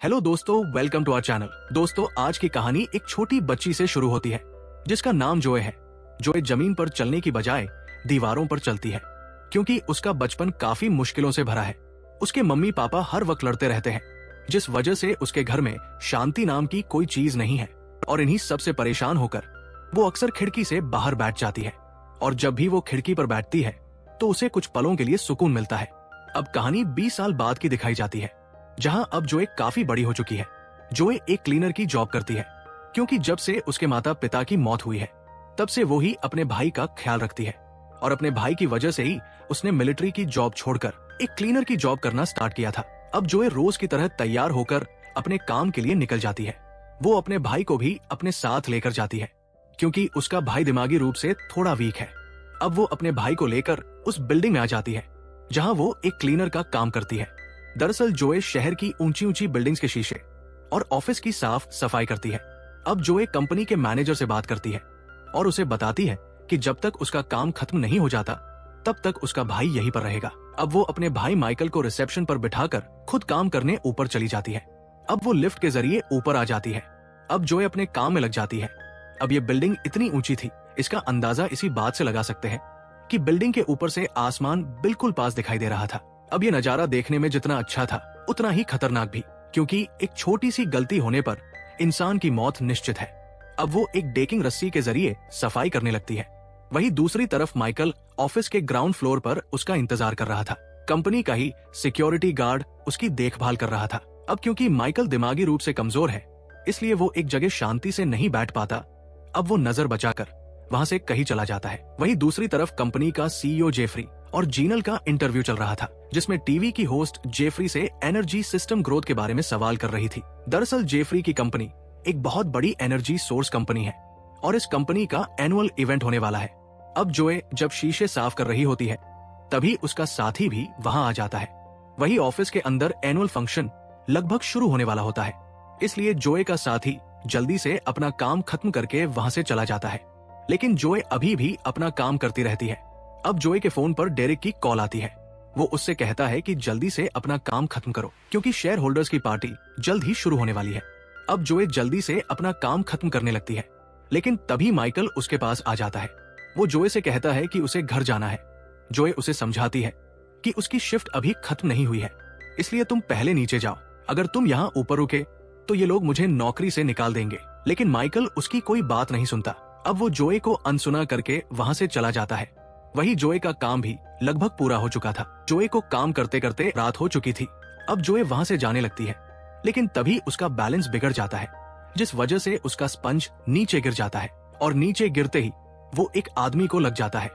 Hello दोस्तों, welcome to our channel. दोस्तों, आज की कहानी एक छोटी बच्ची से शुरू होती है जिसका नाम जोए है। जोए जमीन पर चलने की बजाय दीवारों पर चलती है क्योंकि उसका बचपन काफी मुश्किलों से भरा है। उसके मम्मी पापा हर वक्त लड़ते रहते हैं, जिस वजह से उसके घर में शांति नाम की कोई चीज नहीं है। और इन्हीं सबसे परेशान होकर वो अक्सर खिड़की से बाहर बैठ जाती है, और जब भी वो खिड़की पर बैठती है तो उसे कुछ पलों के लिए सुकून मिलता है। अब कहानी 20 साल बाद की दिखाई जाती है, जहां अब जोए काफी बड़ी हो चुकी है। जोए एक क्लीनर की जॉब करती है क्योंकि जब से उसके माता पिता की मौत हुई है तब से वो ही अपने भाई का ख्याल रखती है, और अपने भाई की वजह से ही उसने मिलिट्री की जॉब छोड़कर एक क्लीनर की जॉब करना स्टार्ट किया था। अब जोए रोज की तरह तैयार होकर अपने काम के लिए निकल जाती है। वो अपने भाई को भी अपने साथ लेकर जाती है क्योंकि उसका भाई दिमागी रूप से थोड़ा वीक है। अब वो अपने भाई को लेकर उस बिल्डिंग में आ जाती है जहां वो एक क्लीनर का काम करती है। दरअसल जोए शहर की ऊंची ऊंची बिल्डिंग्स के शीशे और ऑफिस की साफ सफाई करती है। अब जोए कंपनी के मैनेजर से बात करती है और उसे बताती है कि जब तक उसका काम खत्म नहीं हो जाता तब तक उसका भाई यहीं पर रहेगा। अब वो अपने भाई माइकल को रिसेप्शन पर बिठाकर खुद काम करने ऊपर चली जाती है। अब वो लिफ्ट के जरिए ऊपर आ जाती है। अब जोए अपने काम में लग जाती है। अब ये बिल्डिंग इतनी ऊंची थी, इसका अंदाजा इसी बात से लगा सकते हैं कि बिल्डिंग के ऊपर से आसमान बिल्कुल पास दिखाई दे रहा था। अब ये नजारा देखने में जितना अच्छा था उतना ही खतरनाक भी, क्योंकि एक छोटी सी गलती होने पर इंसान की मौत निश्चित है। अब वो एक डेकिंग रस्सी के जरिए सफाई करने लगती है। वहीं दूसरी तरफ माइकल ऑफिस के ग्राउंड फ्लोर पर उसका इंतजार कर रहा था। कंपनी का ही सिक्योरिटी गार्ड उसकी देखभाल कर रहा था। अब क्योंकि माइकल दिमागी रूप से कमजोर है, इसलिए वो एक जगह शांति से नहीं बैठ पाता। अब वो नजर बचाकर वहां से कहीं चला जाता है। वहीं दूसरी तरफ कंपनी का सीईओ जेफरी और जीनल का इंटरव्यू चल रहा था, जिसमें टीवी की होस्ट जेफरी से एनर्जी सिस्टम ग्रोथ के बारे में सवाल कर रही थी। दरअसल जेफरी की कंपनी एक बहुत बड़ी एनर्जी सोर्स कंपनी है और इस कंपनी का एनुअल इवेंट होने वाला है। अब जोए जब शीशे साफ कर रही होती है तभी उसका साथी भी वहां आ जाता है। वही ऑफिस के अंदर एनुअल फंक्शन लगभग शुरू होने वाला होता है, इसलिए जोए का साथी जल्दी से अपना काम खत्म करके वहां से चला जाता है। लेकिन जोए अभी भी अपना काम करती रहती है। अब जोए के फोन पर डेरिक की कॉल आती है। वो उससे कहता है कि जल्दी से अपना काम खत्म करो क्योंकि शेयर होल्डर्स की पार्टी जल्द ही शुरू होने वाली है। अब जोए जल्दी से अपना काम खत्म करने लगती है, लेकिन तभी माइकल उसके पास आ जाता है। वो जोए से कहता है कि उसे घर जाना है। जोए उसे समझाती है कि उसकी शिफ्ट अभी खत्म नहीं हुई है, इसलिए तुम पहले नीचे जाओ। अगर तुम यहाँ ऊपर रुके तो ये लोग मुझे नौकरी से निकाल देंगे। लेकिन माइकल उसकी कोई बात नहीं सुनता। अब वो जोए को अनसुना करके वहां से चला जाता है। वही जोए का काम भी लगभग पूरा हो चुका था। जोए को काम करते करते रात हो चुकी थी। अब जोए वहां से जाने लगती है, लेकिन तभी उसका बैलेंस बिगड़ जाता है, जिस वजह से उसका स्पंज नीचे गिर जाता है, और नीचे गिरते ही वो एक आदमी को लग जाता है,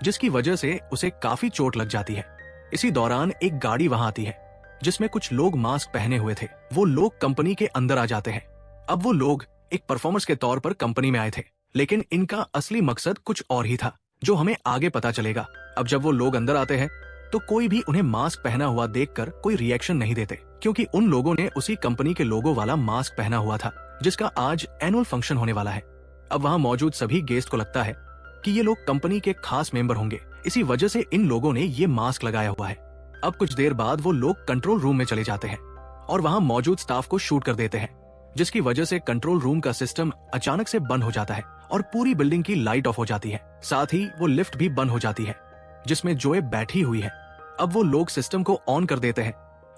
जिसकी वजह से उसे काफी चोट लग जाती है। इसी दौरान एक गाड़ी वहां आती है जिसमें कुछ लोग मास्क पहने हुए थे। वो लोग कंपनी के अंदर आ जाते हैं। अब वो लोग एक परफॉर्मर्स के तौर पर कंपनी में आए थे, लेकिन इनका असली मकसद कुछ और ही था, जो हमें आगे पता चलेगा। अब जब वो लोग अंदर आते हैं तो कोई भी उन्हें मास्क पहना हुआ देखकर कोई रिएक्शन नहीं देते, क्योंकि उन लोगों ने उसी कंपनी के लोगो वाला मास्क पहना हुआ था जिसका आज एनुअल फंक्शन होने वाला है। अब वहां मौजूद सभी गेस्ट को लगता है कि ये लोग कंपनी के खास मेंबर होंगे, इसी वजह से इन लोगों ने ये मास्क लगाया हुआ है। अब कुछ देर बाद वो लोग कंट्रोल रूम में चले जाते हैं और वहां मौजूद स्टाफ को शूट कर देते हैं, जिसकी वजह से कंट्रोल रूम का सिस्टम अचानक से बंद हो जाता है और पूरी बिल्डिंग की लाइट ऑफ हो जाती है। साथ ही वो लिफ्ट भी बंद हो जाती है जिसमें जोए बैठी हुई है। अब वो लोग सिस्टम को ऑन कर देते हैं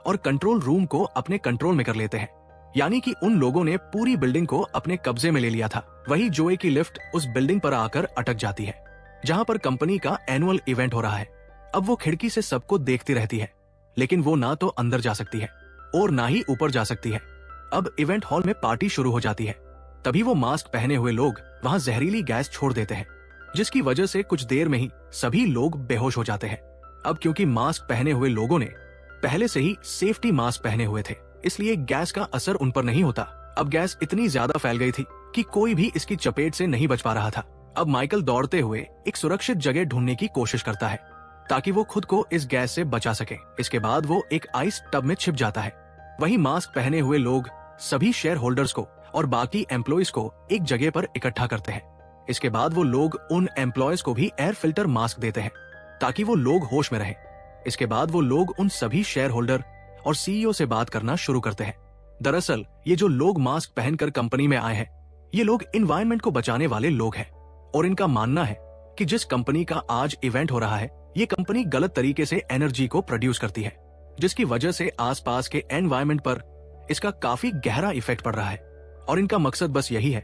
और कंट्रोल रूम को अपने कंट्रोल में कर लेते हैं, यानी कि उन लोगों ने पूरी बिल्डिंग को अपने कब्जे में ले लिया था। वही जोए की लिफ्ट उस बिल्डिंग पर आकर अटक जाती है जहां पर कंपनी का एनुअल इवेंट हो रहा है। अब वो खिड़की से सबको देखती रहती है, लेकिन वो ना तो अंदर जा सकती है और ना ही ऊपर जा सकती है। अब इवेंट हॉल में पार्टी शुरू हो जाती है। तभी वो मास्क पहने हुए लोग वहां जहरीली गैस छोड़ देते हैं, जिसकी वजह से कुछ देर में ही सभी लोग बेहोश हो जाते हैं। अब क्योंकि मास्क पहने हुए लोगों ने पहले से ही सेफ्टी मास्क पहने हुए थे, इसलिए गैस का असर उन पर नहीं होता। अब गैस इतनी ज्यादा फैल गई थी कि कोई भी इसकी चपेट से नहीं बच पा रहा था। अब माइकल दौड़ते हुए एक सुरक्षित जगह ढूंढने की कोशिश करता है ताकि वो खुद को इस गैस से बचा सके। इसके बाद वो एक आइस टब में छिप जाता है। वही मास्क पहने हुए लोग सभी शेयर होल्डर्स को और बाकी एम्प्लॉयज को एक जगह पर इकट्ठा करते हैं। इसके बाद वो लोग उन एम्प्लॉयज को भी एयर फिल्टर मास्क देते हैं ताकि वो लोग होश में रहें। इसके बाद वो लोग उन सभी शेयर होल्डर और सीईओ से बात करना शुरू करते हैं। दरअसल ये जो लोग मास्क पहनकर कंपनी में आए हैं, ये लोग इन्वायरमेंट को बचाने वाले लोग हैं और इनका मानना है कि जिस कंपनी का आज इवेंट हो रहा है, ये कंपनी गलत तरीके से एनर्जी को प्रोड्यूस करती है, जिसकी वजह से आसपास के एनवायरमेंट पर इसका काफी गहरा इफेक्ट पड़ रहा है। और इनका मकसद बस यही है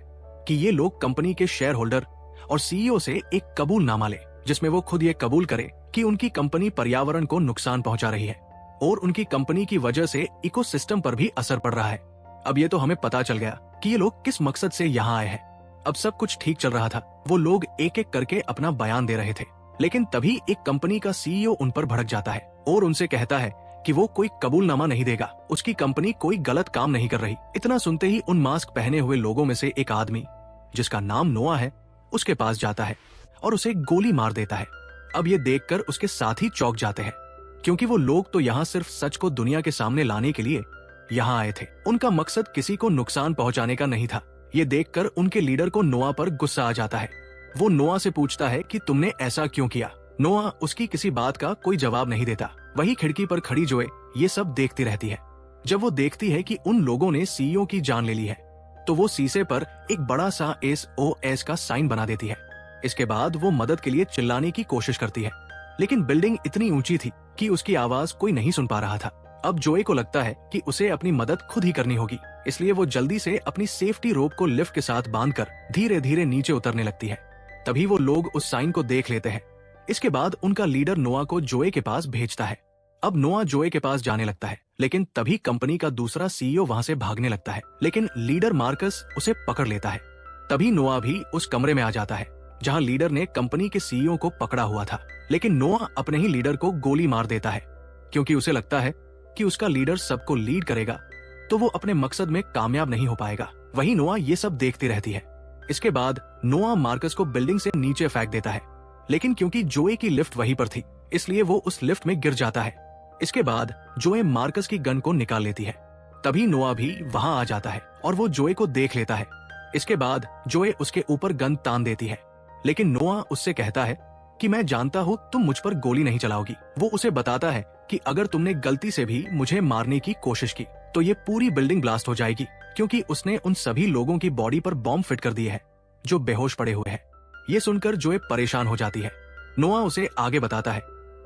कि ये लोग कंपनी के शेयर होल्डर और सीईओ से एक कबूलनामा ले, जिसमें वो खुद ये कबूल करे कि उनकी कंपनी पर्यावरण को नुकसान पहुंचा रही है और उनकी कंपनी की वजह से इकोसिस्टम पर भी असर पड़ रहा है। अब ये तो हमें पता चल गया कि ये लोग किस मकसद से यहाँ आए हैं। अब सब कुछ ठीक चल रहा था, वो लोग एक एक करके अपना बयान दे रहे थे, लेकिन तभी एक कंपनी का सीईओ उन पर भड़क जाता है और उनसे कहता है कि वो कोई कबूलनामा नहीं देगा, उसकी कंपनी कोई गलत काम नहीं कर रही। इतना सुनते ही उन मास्क पहने हुए लोगों में से एक आदमी, जिसका नाम नोआ है, उसके पास जाता है और उसे गोली मार देता है। अब ये देखकर उसके साथी चौंक जाते हैं, क्योंकि वो लोग तो यहाँ सिर्फ सच को दुनिया के सामने लाने के लिए यहाँ आए थे। उनका मकसद किसी को नुकसान पहुंचाने का नहीं था। ये देखकर उनके लीडर को नोआ पर गुस्सा आ जाता है। वो नोआ से पूछता है कि तुमने ऐसा क्यों किया। नोआ उसकी किसी बात का कोई जवाब नहीं देता। वही खिड़की पर खड़ी जोए ये सब देखती रहती है। जब वो देखती है कि उन लोगों ने सीईओ की जान ले ली है, तो वो शीशे पर एक बड़ा सा SOS का साइन बना देती है। इसके बाद वो मदद के लिए चिल्लाने की कोशिश करती है, लेकिन बिल्डिंग इतनी ऊंची थी कि उसकी आवाज कोई नहीं सुन पा रहा था। अब जोए को लगता है कि उसे अपनी मदद खुद ही करनी होगी, इसलिए वो जल्दी से अपनी सेफ्टी रोप को लिफ्ट के साथ बांधकर धीरे धीरे नीचे उतरने लगती है। तभी वो लोग उस साइन को देख लेते हैं। इसके बाद उनका लीडर नोआ को जोए के पास भेजता है। अब नोआ जोए के पास जाने लगता है, लेकिन तभी कंपनी का दूसरा सीईओ वहां से भागने लगता है, लेकिन लीडर मार्कस उसे पकड़ लेता है। तभी नोआ भी उस कमरे में आ जाता है जहां लीडर ने कंपनी के सीईओ को पकड़ा हुआ था, लेकिन नोआ अपने ही लीडर को गोली मार देता है, क्योंकि उसे लगता है कि उसका लीडर सबको लीड करेगा तो वो अपने मकसद में कामयाब नहीं हो पाएगा। वहीं नोआ ये सब देखती रहती है। इसके बाद नोआ मार्कस को बिल्डिंग से नीचे फेंक देता है, लेकिन क्योंकि जोए की लिफ्ट वहीं पर थी, इसलिए वो उस लिफ्ट में गिर जाता है। इसके बाद जोए मार्कस की गन को निकाल लेती है। तभी नोआ भी वहां आ जाता है और वो जोए को देख लेता है। इसके बाद जोए उसके ऊपर गन तान देती है, लेकिन नोआ उससे कहता है कि मैं जानता हूँ तुम मुझ पर गोली नहीं चलाओगी। वो उसे बताता है कि अगर तुमने गलती से भी मुझे मारने की कोशिश की तो ये पूरी बिल्डिंग ब्लास्ट हो जाएगी, क्योंकि उसने उन सभी लोगों की बॉडी पर बॉम्ब फिट कर दिए हैं जो बेहोश पड़े हुए हैं। ये सुनकर जोए परेशान हो जाती है। नोआ उसे आगे बताता है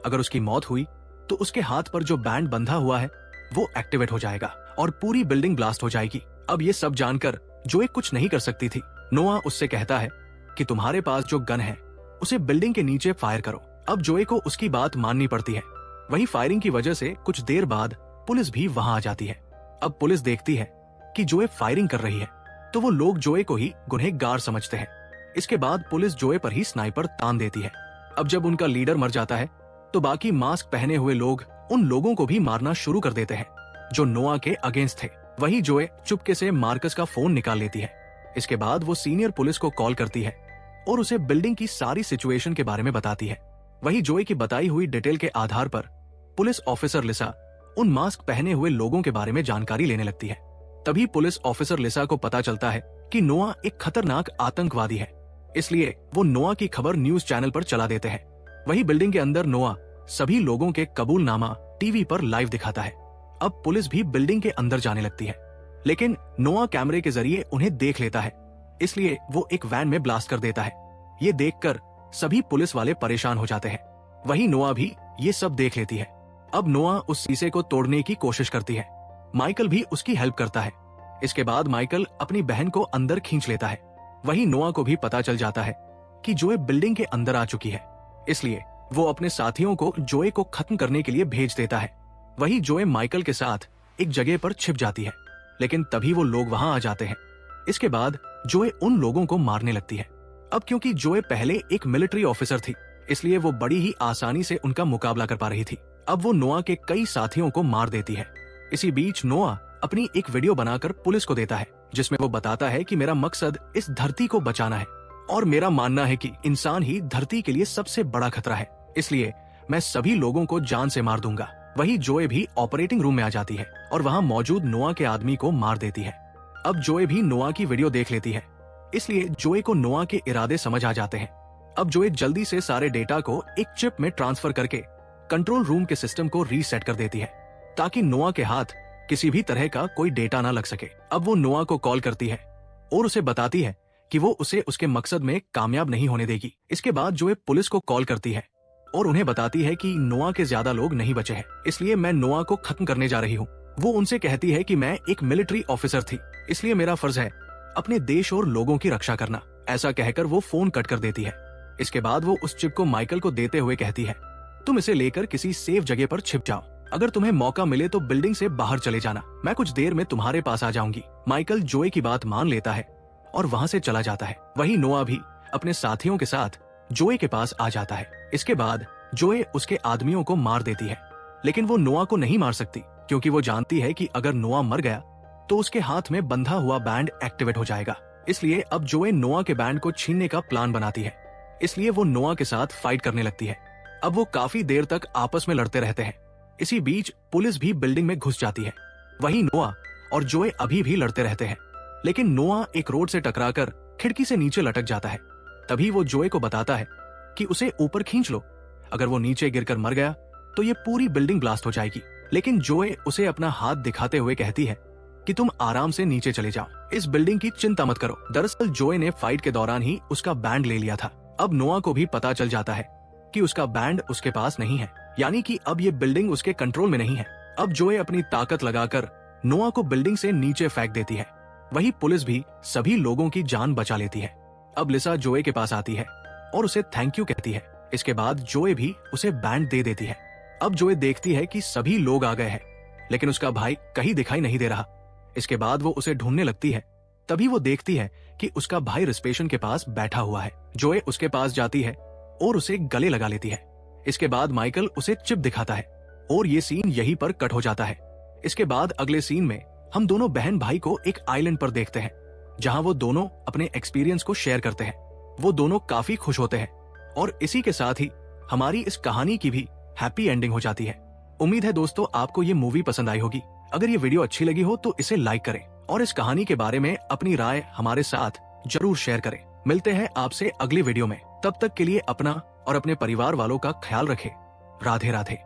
अगर उसकी मौत हुई तो उसके हाथ पर जो बैंड बंधा हुआ है वो एक्टिवेट हो जाएगा और पूरी बिल्डिंग ब्लास्ट हो जाएगी। अब ये सब जानकर जोए कुछ नहीं कर सकती थी। नोआ उससे कहता है कि तुम्हारे पास जो गन है उसे बिल्डिंग के नीचे फायर करो। अब जोए को उसकी बात माननी पड़ती है। वही फायरिंग की वजह से कुछ देर बाद पुलिस भी वहां आ जाती है। अब पुलिस देखती है कि जोए फायरिंग कर रही है, तो वो लोग जोए को ही गुनहगार समझते हैं। इसके बाद पुलिस जोए पर ही स्नाइपर तान देती है। अब जब उनका लीडर मर जाता है तो बाकी मास्क पहने हुए लोग उन लोगों को भी मारना शुरू कर देते हैं जो नोआ के अगेंस्ट थे। वही जोए चुपके से मार्कस का फोन निकाल लेती है। इसके बाद वो सीनियर पुलिस को कॉल करती है और उसे बिल्डिंग की सारी सिचुएशन के बारे में बताती है। वही जोए की बताई हुई डिटेल के आधार पर पुलिस ऑफिसर लिसा उन मास्क पहने हुए लोगों के बारे में जानकारी लेने लगती है। तभी पुलिस ऑफिसर लिसा को पता चलता है कि नोआ एक खतरनाक आतंकवादी है, इसलिए वो नोआ की खबर न्यूज चैनल पर चला देते हैं। वही बिल्डिंग के अंदर नोआ सभी लोगों के कबूलनामा टीवी पर लाइव दिखाता है। अब पुलिस भी बिल्डिंग के अंदर जाने लगती है, लेकिन नोआ कैमरे के जरिए उन्हें देख लेता है, इसलिए वो एक वैन में ब्लास्ट कर देता है। ये देखकर सभी पुलिस वाले परेशान हो जाते हैं। वही नोआ भी ये सब देख लेती है। अब नोआ उस शीशे को तोड़ने की कोशिश करती है। माइकल भी उसकी हेल्प करता है। इसके बाद माइकल अपनी बहन को अंदर खींच लेता है। वही नोआ को भी पता चल जाता है कि जोए बिल्डिंग के अंदर आ चुकी है, इसलिए वो अपने साथियों को जोए को खत्म करने के लिए भेज देता है। वही जोए माइकल के साथ एक जगह पर छिप जाती है, लेकिन तभी वो लोग वहां आ जाते हैं। इसके बाद जोए उन लोगों को मारने लगती है। अब क्योंकि जोए पहले एक मिलिट्री ऑफिसर थी, इसलिए वो बड़ी ही आसानी से उनका मुकाबला कर पा रही थी। अब वो नोआ के कई साथियों को मार देती है। इसी बीच नोआ अपनी एक वीडियो बनाकर पुलिस को देता है, जिसमें वो बताता है कि मेरा मकसद इस धरती को बचाना है और मेरा मानना है कि इंसान ही धरती के लिए सबसे बड़ा खतरा है, इसलिए मैं सभी लोगों को जान से मार दूंगा। वही जोए भी ऑपरेटिंग रूम में आ जाती है और वहां मौजूद नोआ के आदमी को मार देती है। अब जोए भी नोआ की वीडियो देख लेती है, इसलिए जोए को नोआ के इरादे समझ आ जाते हैं। अब जोए जल्दी से सारे डेटा को एक चिप में ट्रांसफर करके कंट्रोल रूम के सिस्टम को रीसेट कर देती है, ताकि नोआ के हाथ किसी भी तरह का कोई डेटा ना लग सके। अब वो नोआ को कॉल करती है और उसे बताती है कि वो उसे उसके मकसद में कामयाब नहीं होने देगी। इसके बाद जोए पुलिस को कॉल करती है और उन्हें बताती है कि नोआ के ज्यादा लोग नहीं बचे हैं, इसलिए मैं नोआ को खत्म करने जा रही हूँ। वो उनसे कहती है कि मैं एक मिलिट्री ऑफिसर थी, इसलिए मेरा फर्ज है अपने देश और लोगों की रक्षा करना। ऐसा कहकर वो फोन कट कर देती है। इसके बाद वो उस चिप को माइकल को देते हुए कहती है, तुम इसे लेकर किसी सेफ जगह पर छिप जाओ। अगर तुम्हें मौका मिले तो बिल्डिंग से बाहर चले जाना, मैं कुछ देर में तुम्हारे पास आ जाऊंगी। माइकल जोए की बात मान लेता है और वहां से चला जाता है। वहीं नोआ भी अपने साथियों के साथ जोए के पास आ जाता है। इसके बाद जोए उसके आदमियों को मार देती है, लेकिन वो नोआ को नहीं मार सकती क्योंकि वो जानती है कि अगर नोआ मर गया तो उसके हाथ में बंधा हुआ बैंड एक्टिवेट हो जाएगा। इसलिए अब जोए नोआ के बैंड को छीनने का प्लान बनाती है, इसलिए वो नोआ के साथ फाइट करने लगती है। अब वो काफी देर तक आपस में लड़ते रहते हैं। इसी बीच पुलिस भी बिल्डिंग में घुस जाती है। वहीं नोआ और जोए अभी भी लड़ते रहते हैं, लेकिन नोआ एक रोड से टकराकर खिड़की से नीचे लटक जाता है। तभी वो जोए को बताता है कि उसे ऊपर खींच लो, अगर वो नीचे गिरकर मर गया तो ये पूरी बिल्डिंग ब्लास्ट हो जाएगी। लेकिन जोए उसे अपना हाथ दिखाते हुए कहती है कि तुम आराम से नीचे चले जाओ, इस बिल्डिंग की चिंता मत करो। दरअसल जोए ने फाइट के दौरान ही उसका बैंड ले लिया था। अब नोआ को भी पता चल जाता है कि उसका बैंड उसके पास नहीं है, यानी कि अब ये बिल्डिंग उसके कंट्रोल में नहीं है। अब जोए अपनी ताकत लगाकर नोआ को बिल्डिंग से नीचे फेंक देती है। वही पुलिस भी सभी लोगों की जान बचा लेती है। अब लिसा जोए के पास आती है और उसे थैंक यू कहती है। इसके बाद जोए भी उसे बैंड दे देती है। अब जोए देखती है कि सभी लोग आ गए हैं, लेकिन उसका भाई कहीं दिखाई नहीं दे रहा। इसके बाद वो उसे ढूंढने लगती है। तभी वो देखती है कि उसका भाई रिसेप्शन के पास बैठा हुआ है। जोए उसके पास जाती है और उसे गले लगा लेती है। इसके बाद माइकल उसे चिप दिखाता है और ये सीन यहीं पर कट हो जाता है। इसके बाद अगले सीन में हम दोनों बहन भाई को एक आइलैंड पर देखते हैं, जहां वो दोनों अपने एक्सपीरियंस को शेयर करते हैं। वो दोनों काफी खुश होते हैं और इसी के साथ ही हमारी इस कहानी की भी हैप्पी एंडिंग हो जाती है। उम्मीद है दोस्तों आपको ये मूवी पसंद आई होगी। अगर ये वीडियो अच्छी लगी हो तो इसे लाइक करें और इस कहानी के बारे में अपनी राय हमारे साथ जरूर शेयर करें। मिलते हैं आपसे अगली वीडियो में, तब तक के लिए अपना और अपने परिवार वालों का ख्याल रखें। राधे राधे।